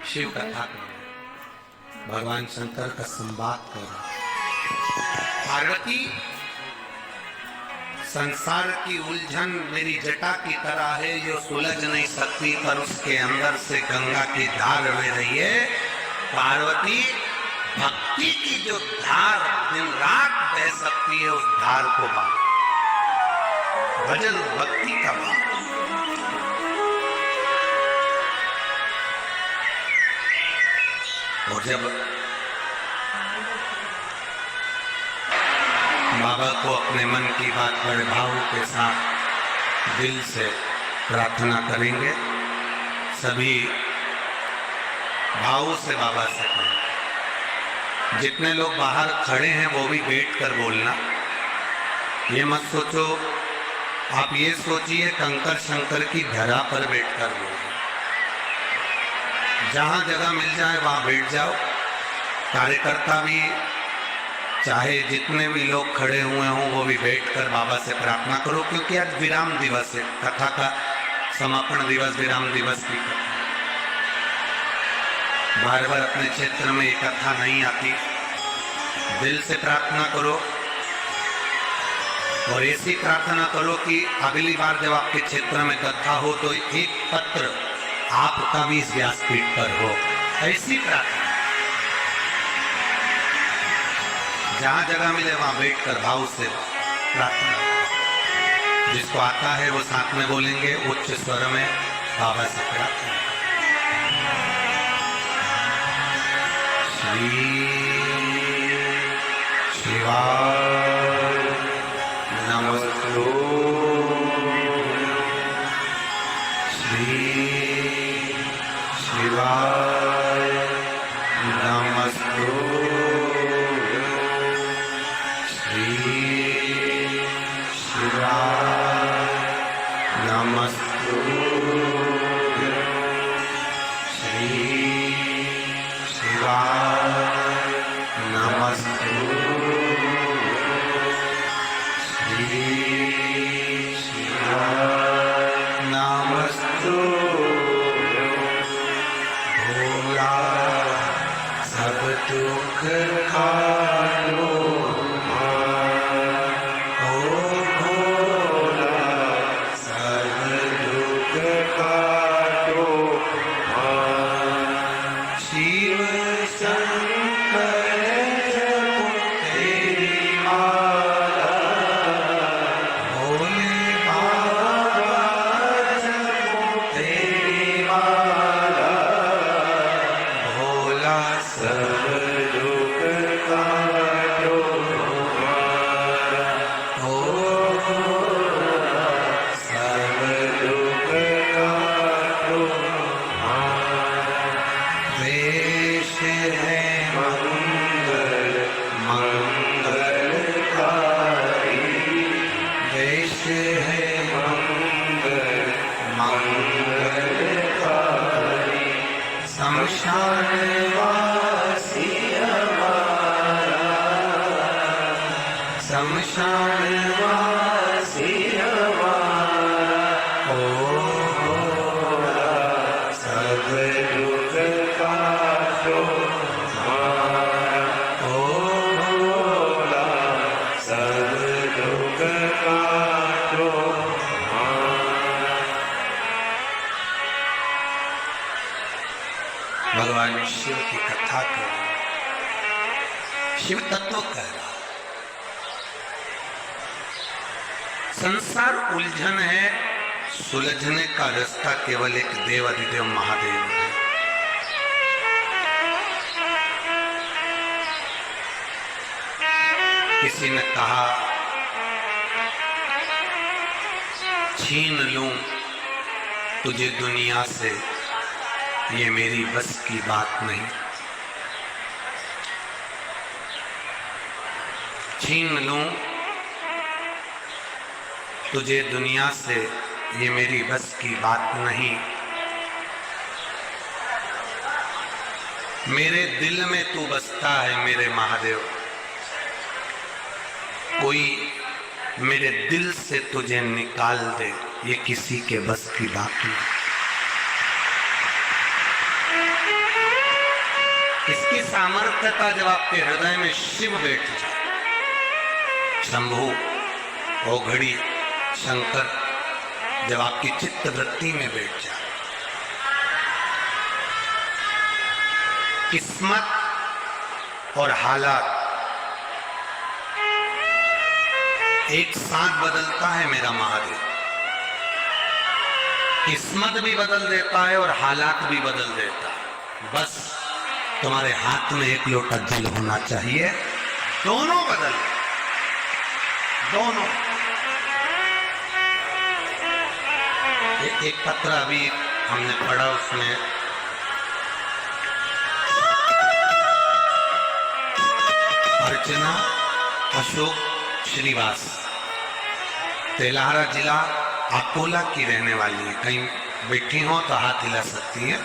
शिव कथा कर रहे, भगवान शंकर का संवाद कर रहे। पार्वती, संसार की उलझन मेरी जटा की तरह है जो सुलझ नहीं सकती, पर उसके अंदर से गंगा की धार बह रही है। पार्वती, भक्ति की जो धार दिन रात बह सकती है, उस धार को बांध। भजन भक्ति का भाव। और जब बाबा को अपने मन की बात बड़े भाव के साथ दिल से प्रार्थना करेंगे, सभी भाव से बाबा से करेंगे। जितने लोग बाहर खड़े हैं वो भी बैठकर बोलना। ये मत सोचो, आप ये सोचिए कंकर शंकर की धरा पर बैठकर बोलो। जहां जगह मिल जाए वहां बैठ जाओ। कार्यकर्ता भी, चाहे जितने भी लोग खड़े हुए हों, वो भी बैठकर बाबा से प्रार्थना करो, क्योंकि आज विराम दिवस है, कथा का समापन दिवस, विराम दिवस की कथा। बार बार अपने क्षेत्र में ये कथा नहीं आती। दिल से प्रार्थना करो और ऐसी प्रार्थना करो कि अगली बार जब आपके क्षेत्र में कथा हो तो एक पत्र आपका भी इस व्यासपीठ पर हो। ऐसी प्रार्थना, जहां जगह मिले वहां बैठकर भाव से प्रार्थना। जिसको आता है वो साथ में बोलेंगे उच्च स्वर में बाबा से प्रार्थना। श्री शिवाय नमस्तु, श्री शिवाय नमस्तु, श्री शिवाय नमस्तु, श्री शिवाय नमस्तु, श्री शिवाय नमस्तु। भोला सब दुख खालो, ओ भोला सब दुख खालो। शिव शंकर जपो तेरी माला, भोले बाबा जपो तेरी माला। भोला सब दुख काटो हमारा, ओ भोला सब दुख काटो हमारा। वेश है मंगल मंगलकारी, वेश है मंगल मंगलकारी। शमशान वासी हमारा, शमशान वासी हमारा। ओ भोला सब दुख काटो हमारा, ओ भोला सब दुख काटो हमारा। भगवान शिव की कथा कर रहा, शिव तत्व कह रहा। संसार उलझन है, सुलझने का रास्ता केवल एक देवाधिदेव महादेव है। किसी ने कहा छीन लूं तुझे दुनिया से, ये मेरी बस की बात नहीं। छीन लूं तुझे दुनिया से, ये मेरी बस की बात नहीं। मेरे दिल में तू बसता है मेरे महादेव, कोई मेरे दिल से तुझे निकाल दे, ये किसी के बस की बात नहीं। की सामर्थ्यता जब आपके हृदय में शिव बैठ जाए, शंभु, ओघड़ी, शंकर जब आपकी चित्त वृत्ति में बैठ जाए, किस्मत और हालात एक साथ बदलता है मेरा महादेव। किस्मत भी बदल देता है और हालात भी बदल देता है। बस तुम्हारे हाथ में एक लोटा जल होना चाहिए, दोनों बदल, दोनों। एक पत्र अभी हमने पढ़ा, उसमें अर्चना अशोक श्रीवास, तेलारा जिला अकोला की रहने वाली है। कहीं बैठी हो तो हाथ हिला सकती है।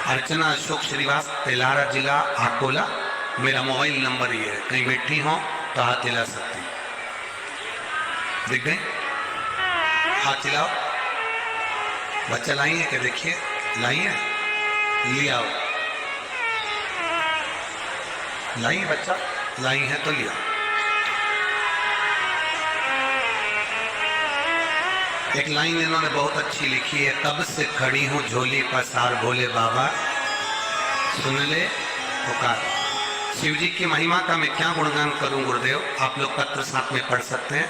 अर्चना अशोक श्रीवास, तेलारा जिला अकोला। मेरा मोबाइल नंबर ये है, कहीं बैठी हो तो हाथ हिला सकती है। दिख गई? हाथ हिलाओ। बच्चा लाई है क्या? देखिए, लाई है, लिया लाई है बच्चा, लाई है तो लिया। एक लाइन इन्होंने बहुत अच्छी लिखी है, तब से खड़ी हूं झोली पसार भोले बाबा सुन ले पुकार। शिव जी की महिमा का मैं क्या गुणगान करूं गुरुदेव, आप लोग पत्र साथ में पढ़ सकते हैं।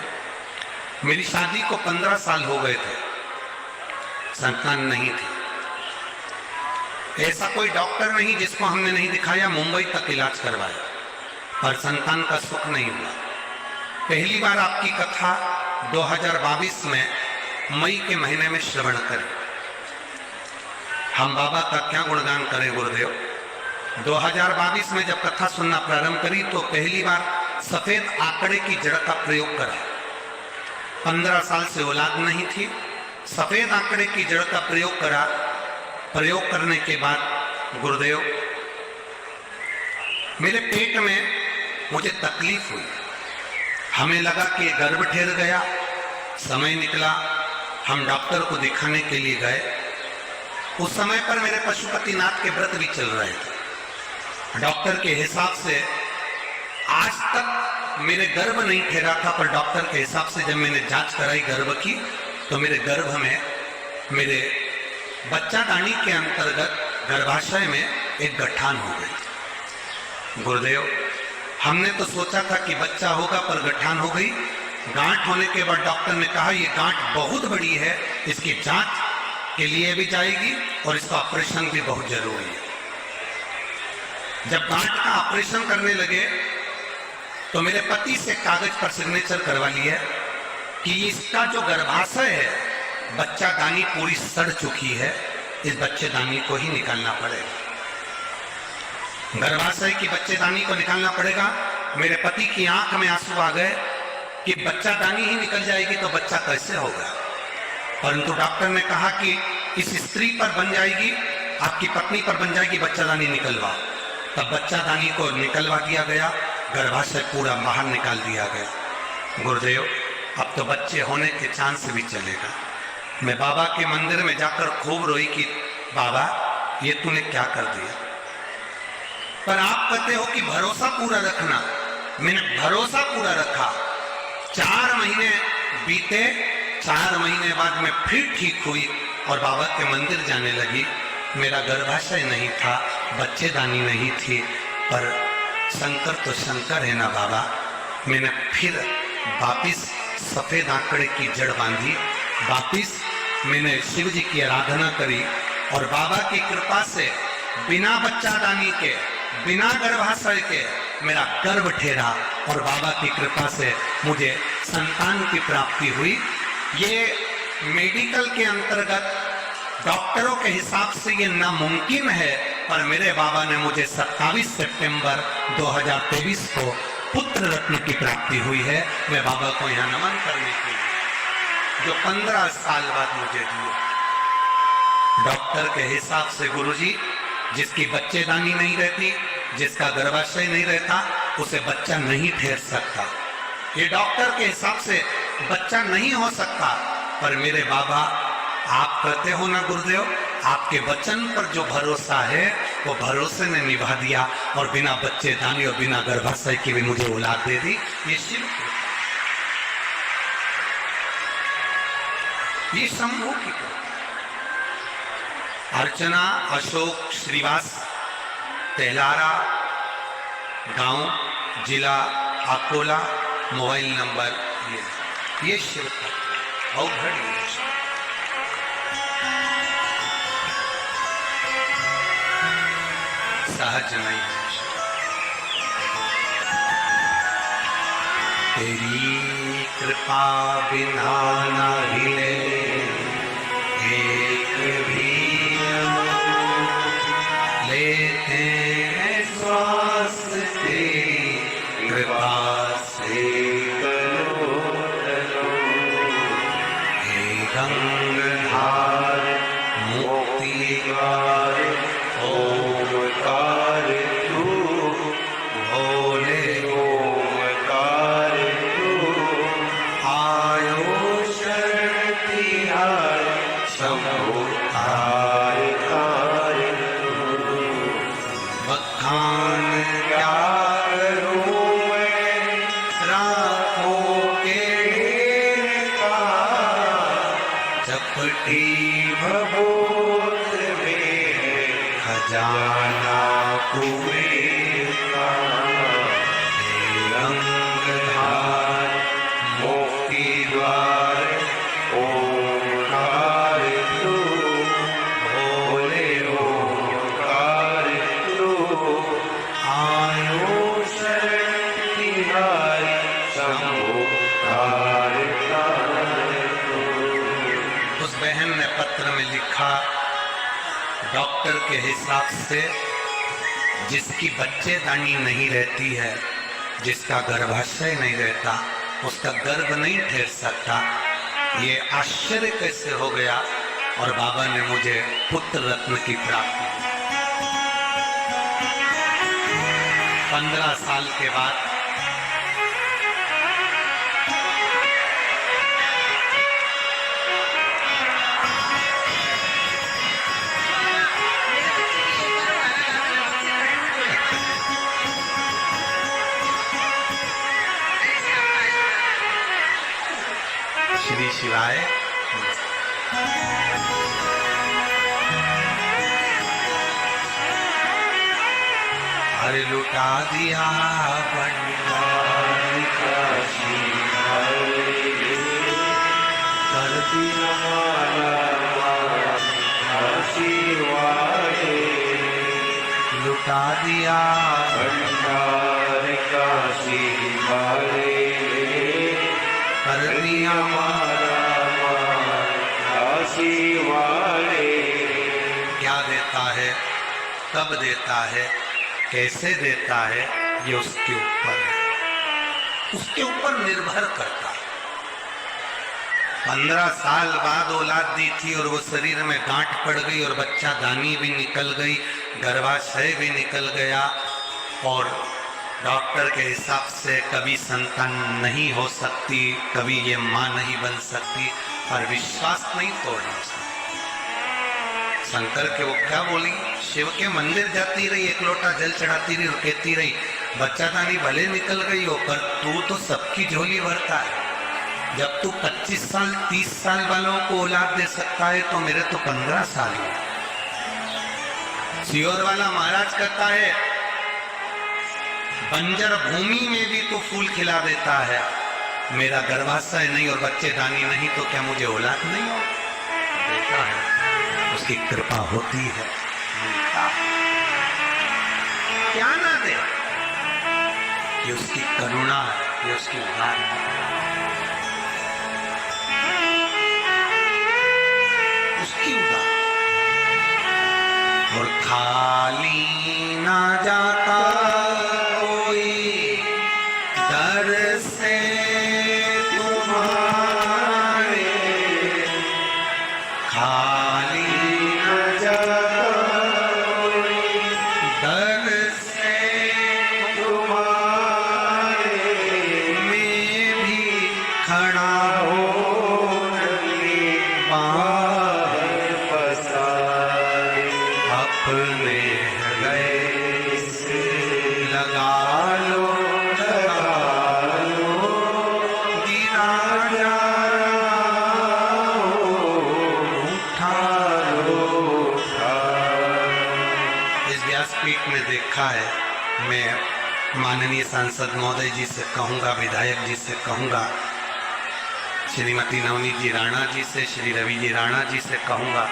मेरी शादी को 15 साल हो गए थे, संतान नहीं थी। ऐसा कोई डॉक्टर नहीं जिसको हमने नहीं दिखाया, मुंबई तक इलाज करवाया, पर संतान का सुख नहीं हुआ। पहली बार आपकी कथा 2022 में मई के महीने में श्रवण करें। हम बाबा का क्या गुणगान करें गुरुदेव। 2022 में जब कथा सुनना प्रारंभ करी तो पहली बार सफेद आंकड़े की जड़ का प्रयोग करा। 15 साल से औलाद नहीं थी, सफेद आंकड़े की जड़ का प्रयोग करा। प्रयोग करने के बाद गुरुदेव, मेरे पेट में मुझे तकलीफ हुई। हमें लगा कि गर्भ ठहर गया। समय निकला, हम डॉक्टर को दिखाने के लिए गए। उस समय पर मेरे पशुपतिनाथ के व्रत भी चल रहे थे। डॉक्टर के हिसाब से आज तक मेरे गर्भ नहीं ठहरा था, पर डॉक्टर के हिसाब से जब मैंने जांच कराई गर्भ की तो मेरे गर्भ में, मेरे बच्चादानी के अंतर्गत गर्भाशय में एक गठान हो गई। गुरुदेव, हमने तो सोचा था कि बच्चा होगा, पर गठान हो गई। गांठ होने के बाद डॉक्टर ने कहा ये गांठ बहुत बड़ी है, इसकी जांच के लिए भी जाएगी और इसका ऑपरेशन भी बहुत जरूरी है। जब गांठ का ऑपरेशन करने लगे तो मेरे पति से कागज पर सिग्नेचर करवा लिया कि इसका जो गर्भाशय है, बच्चादानी पूरी सड़ चुकी है, इस बच्चेदानी को ही निकालना पड़ेगा। गर्भाशय की बच्चेदानी को निकालना पड़ेगा। मेरे पति की आंख में आंसू आ गए कि बच्चादानी ही निकल जाएगी तो बच्चा कैसे होगा। परंतु डॉक्टर ने कहा कि इस स्त्री पर बन जाएगी, आपकी पत्नी पर बन जाएगी, बच्चादानी निकलवा। तब बच्चादानी को निकलवा दिया गया, गर्भाशय पूरा बाहर निकाल दिया गया। गुरुदेव, अब तो बच्चे होने के चांस भी चलेगा। मैं बाबा के मंदिर में जाकर खूब रोई कि बाबा ये तूने क्या कर दिया। पर आप कहते हो कि भरोसा पूरा रखना। मैंने भरोसा पूरा रखा। 4 महीने बीते, 4 महीने बाद मैं फिर ठीक हुई और बाबा के मंदिर जाने लगी। मेरा गर्भाशय नहीं था, बच्चेदानी नहीं थी, पर शंकर तो शंकर है ना बाबा। मैंने फिर वापिस सफेद आंकड़े की जड़ बांधी, वापिस मैंने शिव जी की आराधना करी और बाबा की कृपा से बिना बच्चादानी के, बिना गर्भाशय के मेरा गर्भ ठहरा और बाबा की कृपा से मुझे संतान की प्राप्ति हुई। ये मेडिकल के अंतर्गत डॉक्टरों के हिसाब से ये नामुमकिन है, पर मेरे बाबा ने मुझे 27 सितंबर 2023 को पुत्र रत्न की प्राप्ति हुई है। मैं बाबा को यहाँ नमन करने के लिए, जो 15 साल बाद मुझे दिए। डॉक्टर के हिसाब से गुरुजी, जिसकी बच्चेदानी नहीं रहती, जिसका गर्भाशय नहीं रहता, उसे बच्चा नहीं ठहर सकता। ये डॉक्टर के हिसाब से बच्चा नहीं हो सकता, पर मेरे बाबा आप कहते हो ना गुरुदेव, आपके वचन पर जो भरोसा है वो भरोसे ने निभा दिया और बिना बच्चे दानी और बिना गर्भाशय की भी मुझे औलाद दे दी। ये शिव, ये शंभू की। अर्चना अशोक श्रीवास, तेलारा गांव, जिला अकोला, मोबाइल नंबर ये शिव का अवघड़ सहज नहीं है। तेरी कृपा बिना न हिले एक भी, लेते हैं श्वास तेरी कृपा से करो करो। हे गंगाधार मुक्ति द्वार ओमकार तू, भोले ओमकार तू, आयो शरण तिहार शंभो तार तार तू। बखान क्या करूं मैं राखों के ढेर का, चपटी भभूत में खजाना कुएं का। हे गंगाधार मोती द्वार ओमकार तू, भोले ओमकार तू, आयो शरण तिहारी शंभो तार तार तू। उस बहन ने पत्र में लिखा, डॉक्टर के हिसाब से जिसकी बच्चेदानी नहीं रहती है, जिसका गर्भाशय नहीं रहता, उसका गर्भ नहीं ठहर सकता। ये आश्चर्य कैसे हो गया, और बाबा ने मुझे पुत्र रत्न की प्राप्ति 15 साल के बाद। श्री शिवाय। अरे लुटा दिया भंडार का शिवाय, कर दिया शिवाय, लुटा दिया भंडार का शिवाय, कर दिया शिवाय। क्या देता है, कब देता है, कैसे देता है, ये उसके ऊपर है, उसके ऊपर निर्भर करता है। 15 साल बाद औलाद दी थी और वो शरीर में गांठ पड़ गई और बच्चा दानी भी निकल गई, गर्भाशय भी निकल गया, और डॉक्टर के हिसाब से कभी संतान नहीं हो सकती, कभी ये मां नहीं बन सकती, पर विश्वास नहीं तोड़ना। शंकर के वो क्या बोली, शिव के मंदिर जाती रही, एक लोटा जल चढ़ाती रही और कहती रही, बच्चादानी भले निकल गई हो, पर तू तो सबकी झोली भरता है। जब तू 25 साल 30 साल वालों को औलाद दे सकता है, तो मेरे तो 15 साल है। सियोर वाला महाराज कहता है, बंजर भूमि में भी तो फूल खिला देता है, मेरा गर्भाशय नहीं और बच्चेदानी नहीं, तो क्या मुझे औलाद नहीं हो? देखा है, उसकी कृपा होती है, क्या ना दे, ये उसकी करुणा है, ये उसकी उदार है, उसकी उदार। और खाली ना जाता दर से तुम्हारे, खाली न जाता दर से तुम्हारे, मैं भी खड़ा हो बार अपने गए से लगा लो गिरा जाओ उठा लो इस व्यासपीठ में देखा है। मैं माननीय सांसद महोदय जी से कहूंगा, विधायक जी से कहूंगा, श्रीमती नवनीत जी राणा जी से, श्री रवि जी राणा जी से कहूंगा,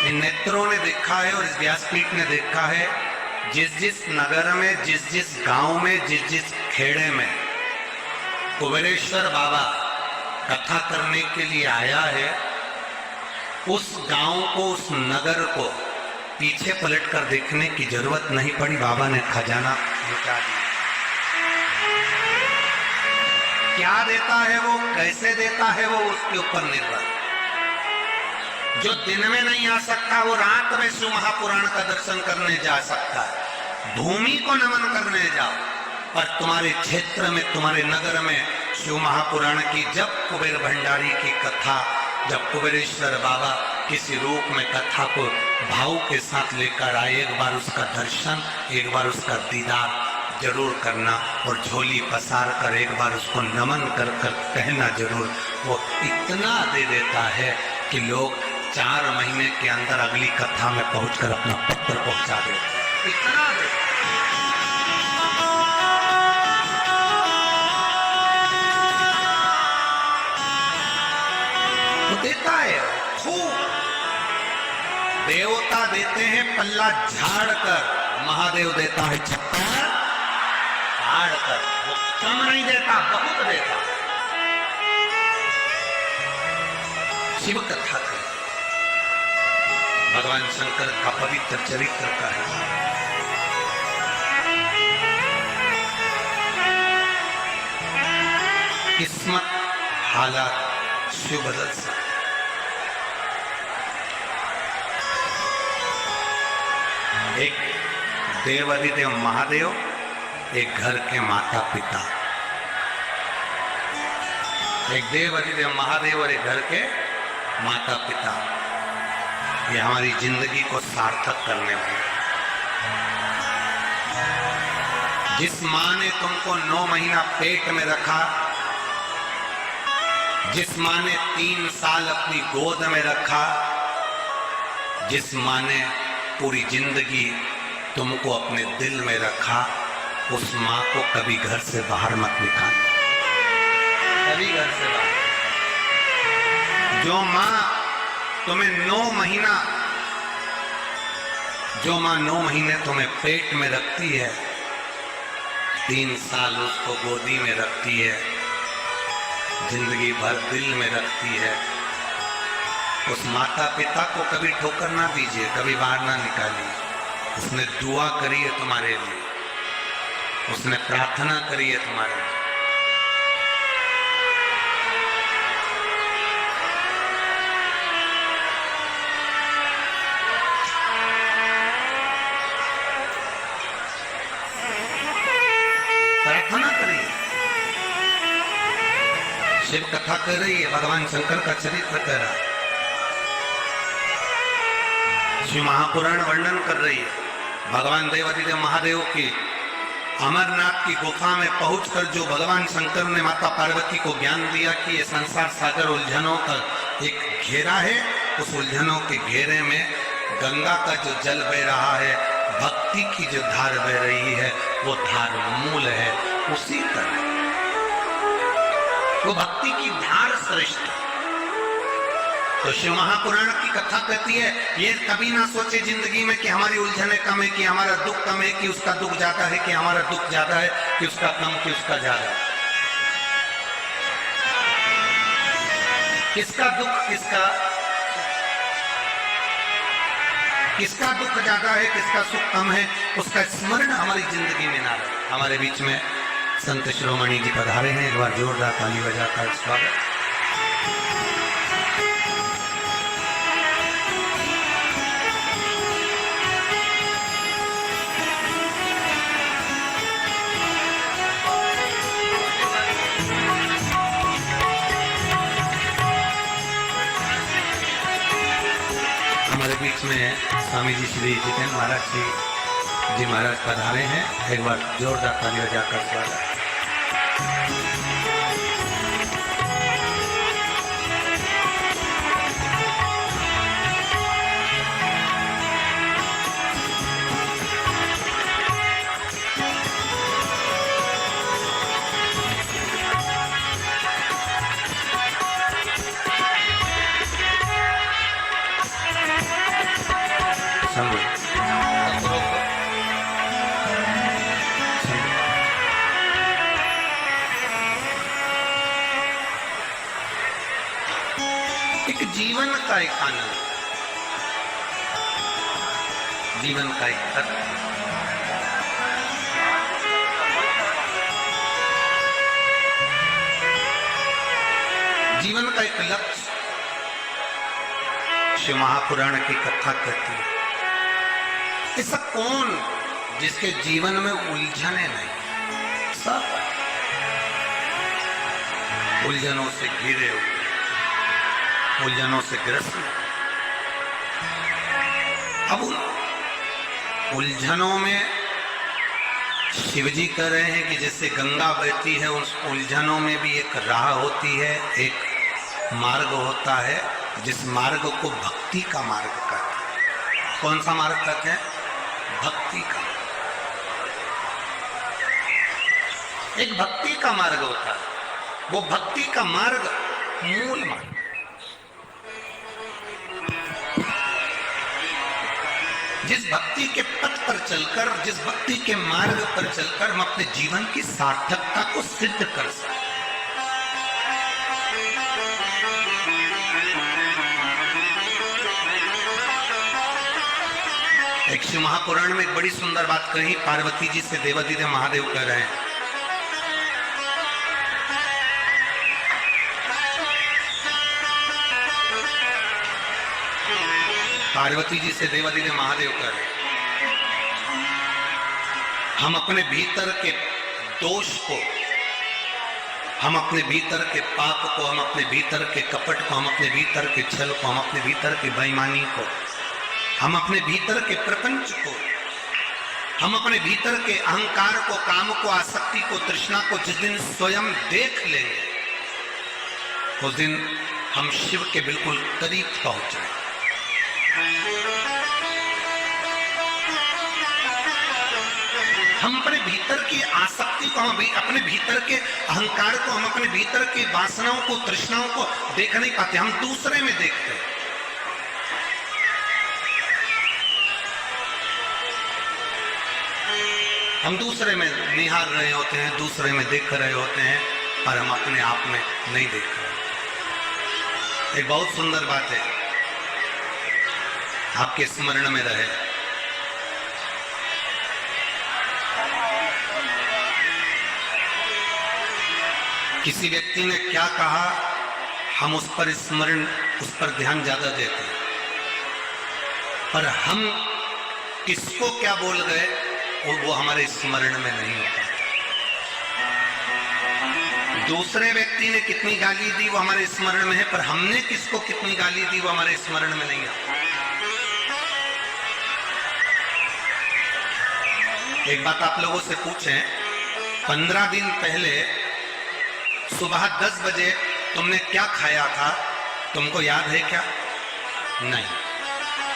इन नेत्रों ने देखा है और इस व्यासपीठ ने देखा है, जिस जिस नगर में, जिस जिस गांव में, जिस जिस खेड़े में कुबेरेश्वर बाबा कथा करने के लिए आया है, उस गांव को, उस नगर को पीछे पलटकर देखने की जरूरत नहीं पड़ी। बाबा ने खजाना लुटा दिया। क्या देता है वो, कैसे देता है वो, उसके ऊपर निर्भर। जो दिन में नहीं आ सकता वो रात में शिव महापुराण का दर्शन करने जा सकता है। भूमि को नमन करने जाओ, और तुम्हारे क्षेत्र में, तुम्हारे नगर में शिव महापुराण की जब कुबेर भंडारी की कथा, जब कुबेरेश्वर बाबा किसी रूप में कथा को भाव के साथ लेकर आए, एक बार उसका दर्शन, एक बार उसका दीदार जरूर करना, और झोली पसार कर एक बार उसको नमन कर कर कहना जरूर। वो इतना दे देता है कि लोग 4 महीने के अंदर अगली कथा में पहुंचकर अपना पत्र पहुंचा दे। इतना दे। वो देता है खूब। देवता देते हैं पल्ला झाड़ कर, महादेव देता है छप्पर फाड़ कर। वो कम नहीं देता, बहुत देता। शिव कथा कर भगवान शंकर का पवित्र चरित्र का है। किस्मत, हालात शिव बदल सकते। एक देवाधिदेव महादेव, एक घर के माता पिता। एक देवाधिदेव महादेव और एक घर के माता पिता, ये हमारी जिंदगी को सार्थक करने वाले। जिस माँ ने तुमको 9 महीना पेट में रखा, जिस माँ ने 3 साल अपनी गोद में रखा, जिस माँ ने पूरी जिंदगी तुमको अपने दिल में रखा, उस माँ को कभी घर से बाहर मत निकालना, कभी घर से बाहर। जो माँ तुम्हें 9 महीना, जो माँ 9 महीने तुम्हें पेट में रखती है, 3 साल उसको गोदी में रखती है, जिंदगी भर दिल में रखती है, उस माता पिता को कभी ठोकर ना दीजिए, कभी बाहर ना निकालिए। उसने दुआ करी है तुम्हारे लिए, उसने प्रार्थना करी है तुम्हारे लिए। प्रार्थना करिए। शिव कथा कर रही है, भगवान शंकर का चरित्र कर रहा है, शिव महापुराण वर्णन कर रही है। भगवान देवाधिदेव महादेव की अमरनाथ की गुफा में पहुंचकर जो भगवान शंकर ने माता पार्वती को ज्ञान दिया कि ये संसार सागर उलझनों का एक घेरा है, उस उलझनों के घेरे में गंगा का जो जल बह रहा है, भक्ति की जो धार बह रही है, वो धार मूल है। उसी तरह वो भक्ति की धार श्रेष्ठ। तो शिव महापुराण की कथा कहती है, ये कभी ना सोचे जिंदगी में कि हमारी उलझने कम है, कि हमारा दुख कम है, कि उसका दुख ज्यादा है, कि हमारा दुख ज्यादा है, कि उसका कम, कि उसका ज्यादा है। किसका दुख, किसका दुख ज्यादा है, किसका सुख कम है, उसका स्मरण हमारी जिंदगी में ना रहे। हमारे बीच में संत शिरोमणि जी पधारे हैं, एक बार जोरदार ताली बजाकर स्वागत। हमारे बीच में स्वामी जी श्री जितेंद्र महाराज जी महाराज पधारे हैं। एक बार जोरदार तालियां जाकर स्वागत। एक जीवन का एक आनंद, जीवन का एक अर्थ, जीवन का एक लक्ष्य शिव महापुराण की कथा कहती है। ऐसा कौन जिसके जीवन में उलझने नहीं, सब उलझनों से घिरे हुए, उलझनों से ग्रस्त। अब उन उलझनों में शिवजी कह रहे हैं कि जैसे गंगा बहती है, उस उलझनों में भी एक राह होती है, एक मार्ग होता है, जिस मार्ग को भक्ति का मार्ग कहते हैं। कौन सा मार्ग कहते हैं? भक्ति का। एक भक्ति का मार्ग होता है, वो भक्ति का मार्ग मूल मार्ग। जिस भक्ति के पथ पर चलकर, जिस भक्ति के मार्ग पर चलकर हम अपने जीवन की सार्थकता को सिद्ध कर सकते। एक शिव महापुराण में एक बड़ी सुंदर बात कही पार्वती जी से देवादिदेव महादेव कह रहे हैं। पार्वती जी से देवादिदेव महादेव कह रहे हैं, हम अपने भीतर के दोष को, हम अपने भीतर के पाप को, हम अपने भीतर के कपट को, हम अपने भीतर के छल को, हम अपने भीतर की बेईमानी को, हम अपने भीतर के प्रपंच को, हम अपने भीतर के अहंकार को, काम को, आसक्ति को, तृष्णा को जिस दिन स्वयं देख लेंगे, उस दिन हम शिव के बिल्कुल करीब पहुंच जाएंगे। हम अपने भीतर की आसक्ति को, हम अपने भीतर के अहंकार को, हम अपने भीतर की वासनाओं को, तृष्णाओं को देख नहीं पाते, हम दूसरे में देखते हैं। हम दूसरे में निहार रहे होते हैं, दूसरे में देख रहे होते हैं, पर हम अपने आप में नहीं देख रहे। एक बहुत सुंदर बात है, आपके स्मरण में रहे। किसी व्यक्ति ने क्या कहा, हम उस पर स्मरण, उस पर ध्यान ज्यादा देते हैं, पर हम किसको क्या बोल गए और वो हमारे स्मरण में नहीं होता। दूसरे व्यक्ति ने कितनी गाली दी वो हमारे स्मरण में है, पर हमने किसको कितनी गाली दी वो हमारे स्मरण में नहीं आता। एक बात आप लोगों से पूछें, 15 दिन पहले सुबह 10 बजे तुमने क्या खाया था, तुमको याद है क्या? नहीं।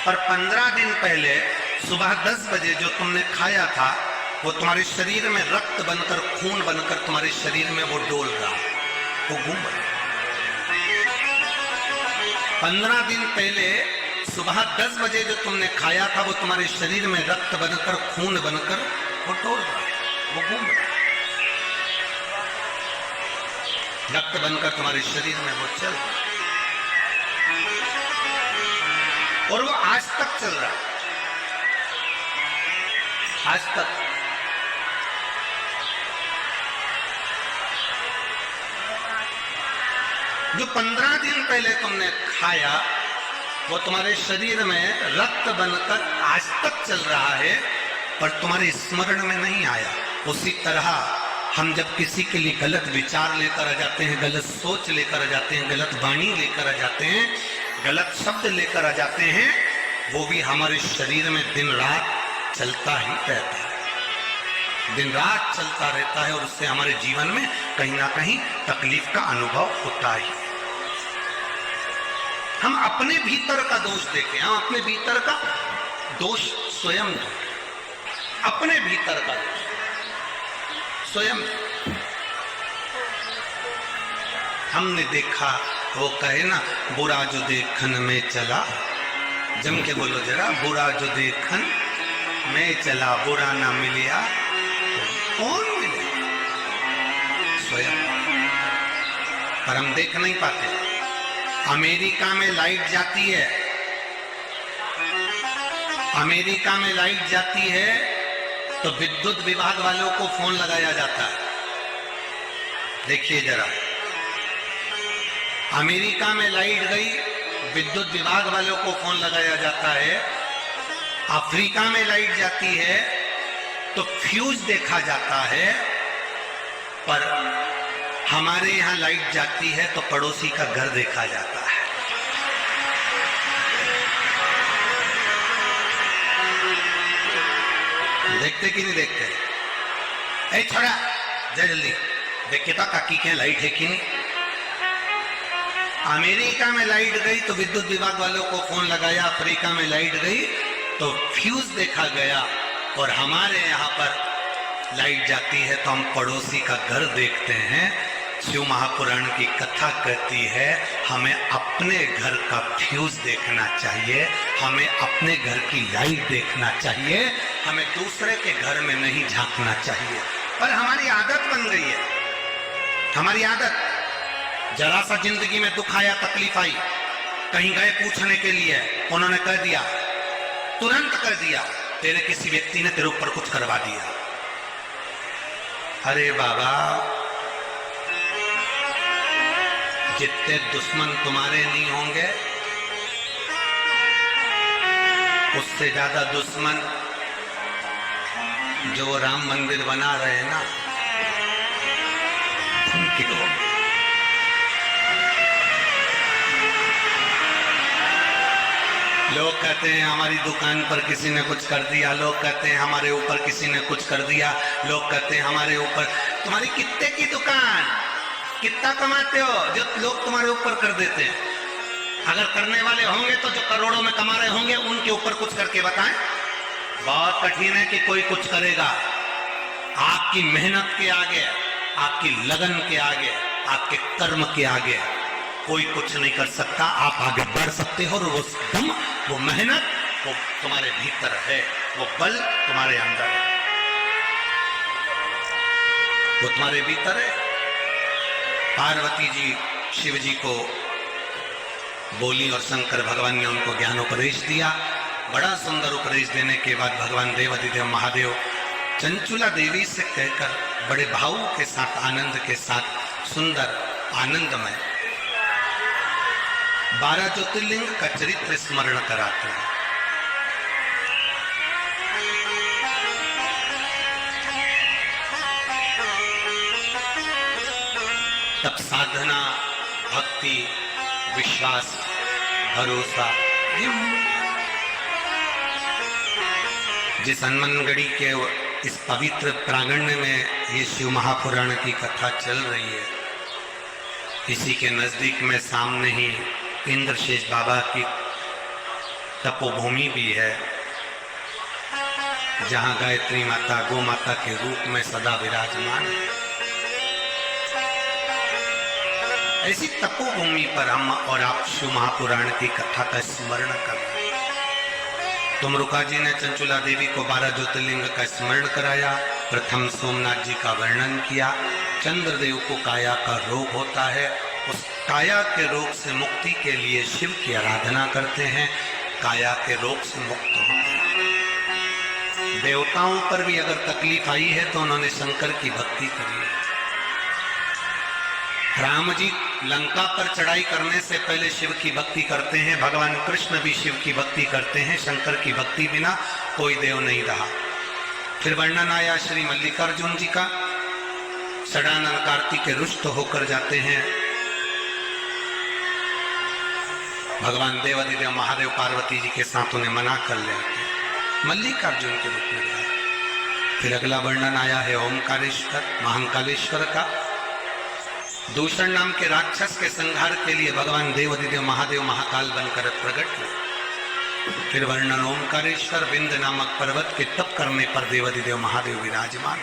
पर 15 दिन पहले सुबह 10 बजे जो तुमने खाया था वो तुम्हारे शरीर में रक्त बनकर, खून बनकर तुम्हारे शरीर में वो डोल रहा, वो घूम रहा। 15 दिन पहले सुबह 10 बजे जो तुमने खाया था वो तुम्हारे शरीर में रक्त बनकर, खून बनकर वो डोल रहा, वो घूम रहा। रक्त बनकर तुम्हारे शरीर में वो चल रहा, और वो आज तक चल रहा, आज तक। जो 15 दिन पहले तुमने खाया वो तुम्हारे शरीर में रक्त बनकर आज तक चल रहा है, पर तुम्हारे स्मरण में नहीं आया। उसी तरह हम जब किसी के लिए गलत विचार लेकर आ जाते हैं, गलत सोच लेकर आ जाते हैं, गलत वाणी लेकर आ जाते हैं, गलत शब्द लेकर आ जाते हैं, वो भी हमारे शरीर में दिन रात चलता ही रहता है, दिन रात चलता रहता है, और उससे हमारे जीवन में कहीं ना कहीं तकलीफ का अनुभव होता ही। हम अपने भीतर का दोष देखें, हम अपने भीतर का दोष स्वयं, अपने भीतर का दोष स्वयं। हमने देखा, वो कहे ना, बुरा जो देखन में चला, जम के बोलो जरा, बुरा जो देखन में चला, बुरा ना मिलिया कौन मिले, स्वयं। पर हम देख नहीं पाते। अमेरिका में लाइट जाती है, अमेरिका में लाइट जाती है तो विद्युत विभाग वालों को फोन लगाया जाता है। देखिए जरा, अमेरिका में लाइट गई, विद्युत विभाग वालों को फोन लगाया जाता है। अफ्रीका में लाइट जाती है तो फ्यूज देखा जाता है। पर हमारे यहां लाइट जाती है तो पड़ोसी का घर देखा जाता है। देखते कि नहीं देखते? ए छोड़ा, जा जल्दी देख के तो काकी के लाइट है कि नहीं। अमेरिका में लाइट गई तो विद्युत विभाग वालों को फोन लगाया, अफ्रीका में लाइट गई तो फ्यूज देखा गया, और हमारे यहाँ पर लाइट जाती है तो हम पड़ोसी का घर देखते हैं। शिव महापुराण की कथा कहती है हमें अपने घर का फ्यूज देखना चाहिए, हमें अपने घर की लाइट देखना चाहिए, हमें दूसरे के घर में नहीं झांकना चाहिए। पर हमारी आदत बन गई है, हमारी आदत। जरा सा जिंदगी में दुख आया, तकलीफ आई, कहीं गए पूछने के लिए, उन्होंने कह दिया, तुरंत कर दिया, तेरे किसी व्यक्ति ने तेरे ऊपर कुछ करवा दिया। अरे बाबा, जितने दुश्मन तुम्हारे नहीं होंगे, उससे ज्यादा दुश्मन जो राम मंदिर बना रहे हैं ना, उनके होंगे। लोग कहते हैं हमारी दुकान पर किसी ने कुछ कर दिया, लोग कहते हैं हमारे ऊपर किसी ने कुछ कर दिया, लोग कहते हैं हमारे ऊपर। तुम्हारी कितने की दुकान, कितना कमाते हो जो लोग तुम्हारे ऊपर कर देते हैं? अगर करने वाले होंगे तो जो करोड़ों में कमा रहे होंगे उनके ऊपर कुछ करके बताएं। बहुत कठिन है कि कोई कुछ करेगा। आपकी मेहनत के आगे, आपकी लगन के आगे, आपके कर्म के आगे कोई कुछ नहीं कर सकता। आप आगे बढ़ सकते हो, और वो दम, वो मेहनत, वो तुम्हारे भीतर है, वो बल तुम्हारे अंदर है, वो तुम्हारे भीतर है। पार्वती जी शिव जी को बोली और शंकर भगवान ने उनको ज्ञानोपदेश दिया। बड़ा सुंदर उपदेश देने के बाद भगवान देव अधिदेव महादेव चंचुला देवी से कहकर बड़े भाव के साथ, आनंद के साथ, सुंदर आनंदमय 12 ज्योतिर्लिंग का चरित्र स्मरण कराते हैं। तब साधना, भक्ति, विश्वास, भरोसा, जिस हनुमानगढ़ी के इस पवित्र प्रांगण में ये शिव महापुराण की कथा चल रही है, इसी के नजदीक में सामने ही इंद्रशेष बाबा की तपोभूमि भी है, जहां गायत्री माता गौ माता के रूप में सदा विराजमान है। ऐसी तपोभूमि पर हम और आप शिव महापुराण की कथा का स्मरण कर रहे हैं। तुमरुका जी ने चंचुला देवी को 12 ज्योतिर्लिंग का स्मरण कराया। प्रथम सोमनाथ जी का वर्णन किया। चंद्रदेव को काया का रोग होता है, उस काया के रोग से मुक्ति के लिए शिव की आराधना करते हैं, काया के रोग से मुक्त होते हैं। देवताओं पर भी अगर तकलीफ आई है तो उन्होंने शंकर की भक्ति करी है। राम जी लंका पर चढ़ाई करने से पहले शिव की भक्ति करते हैं, भगवान कृष्ण भी शिव की भक्ति करते हैं। शंकर की भक्ति बिना कोई देव नहीं रहा। फिर वर्णन आया श्री मल्लिकार्जुन जी का। षडानन कार्तिक के रुष्ट होकर जाते हैं, भगवान देवादिदेव महादेव पार्वती जी के साथ उन्हें मना कर ले आते, मल्लिकार्जुन के रूप में विराज। फिर अगला वर्णन आया है ओमकारेश्वर महाकालेश्वर का। दूषण नाम के राक्षस के संहार के लिए भगवान देवादिदेव महादेव महाकाल बनकर प्रकट हुए। फिर वर्णन ओमकारेश्वर विंध्य नामक पर्वत के तप करने पर देवादिदेव महादेव विराजमान।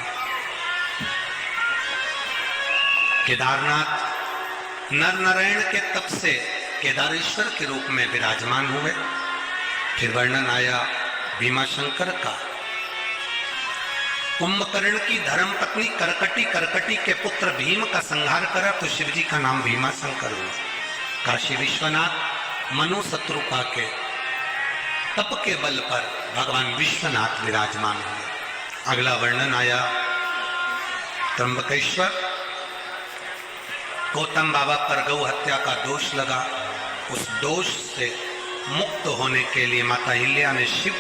केदारनाथ नर नारायण के तप से केदारेश्वर के रूप में विराजमान हुए। फिर वर्णन आया भीमाशंकर का। कुंभकर्ण की धर्मपत्नी करकटी के पुत्र भीम का संहार करा तो शिव जी का नाम भीमाशंकर हुआ। काशी विश्वनाथ मनु शत्रुपा के तप के बल पर भगवान विश्वनाथ विराजमान हुए। अगला वर्णन आया त्र्यंबकेश्वर। गौतम बाबा पर गौ हत्या का दोष लगा, उस दोष से मुक्त होने के लिए माता अहिल्या ने शिव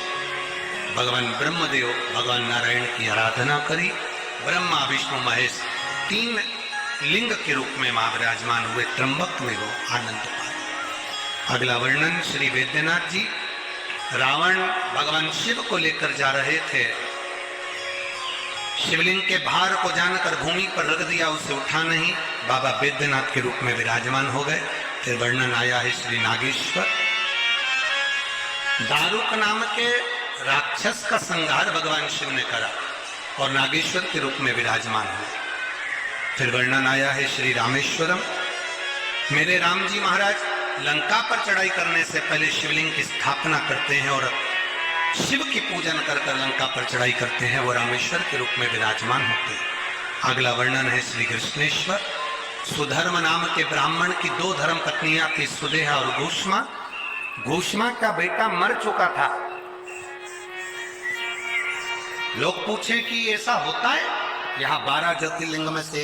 भगवान ब्रह्मदेव भगवान नारायण की आराधना करी। ब्रह्मा विष्णु महेश 3 लिंग के रूप में मां विराजमान हुए। त्र्यंबक में वो आनंद पाए। अगला वर्णन श्री वैद्यनाथ जी। रावण भगवान शिव को लेकर जा रहे थे, शिवलिंग के भार को जानकर भूमि पर रख दिया, उसे उठा नहीं, बाबा वैद्यनाथ के रूप में विराजमान हो गए। फिर वर्णन आया है श्री नागेश्वर। दारुक नाम के राक्षस का संहार भगवान शिव ने करा और नागेश्वर के रूप में विराजमान हुए। फिर वर्णन आया है श्री रामेश्वरम। मेरे राम जी महाराज लंका पर चढ़ाई करने से पहले शिवलिंग की स्थापना करते हैं और शिव की पूजन कर लंका पर चढ़ाई करते हैं, वो रामेश्वर के रूप में विराजमान होते हैं। अगला वर्णन है श्री कृष्णेश्वर। सुधर्म नाम के ब्राह्मण की 2 धर्म पत्नियां थी, सुदेहा और घोषमा। घोषमा का बेटा मर चुका था। लोग पूछे कि ऐसा होता है? यहाँ 12 ज्योतिर्लिंग में से